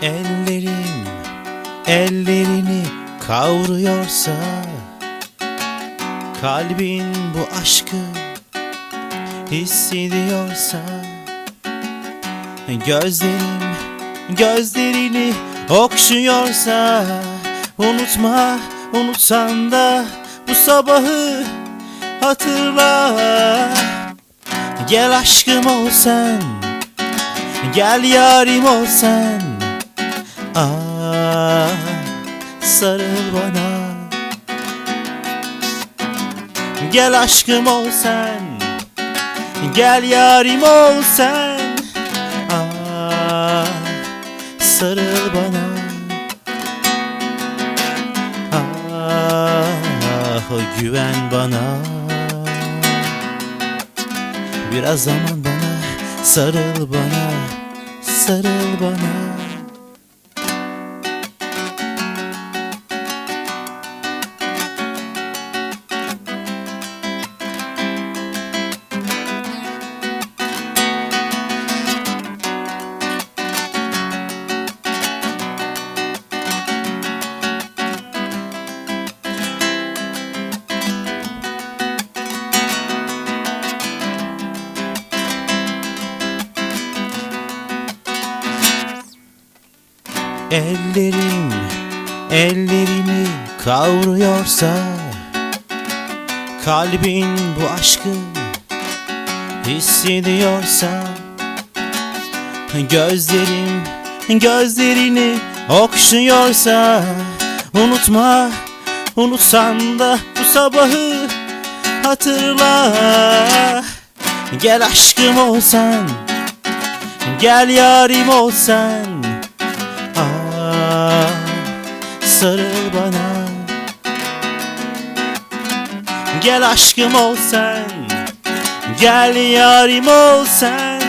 Ellerim ellerini kavruyorsa, kalbin bu aşkı hissediyorsa, gözlerim gözlerini okşuyorsa, unutma, unutsan da bu sabahı hatırla. Gel aşkım ol sen, gel yarim ol sen. Sarıl bana. Gel aşkım ol sen, gel yarim ol sen. Sarıl bana. Güven bana. Biraz zaman bana, sarıl bana, sarıl bana. Ellerim ellerimi kavruyorsa, kalbin bu aşkı hissediyorsa, gözlerim gözlerini okşuyorsa, unutma, unutsan da bu sabahı hatırla. Gel aşkım ol sen, gel yarim ol sen. Sarıl bana. Gel aşkım ol sen, gel yarim ol sen.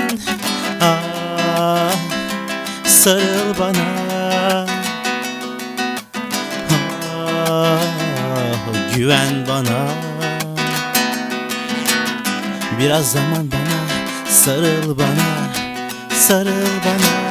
Sarıl bana. Güven bana. Biraz zaman bana, sarıl bana, sarıl bana.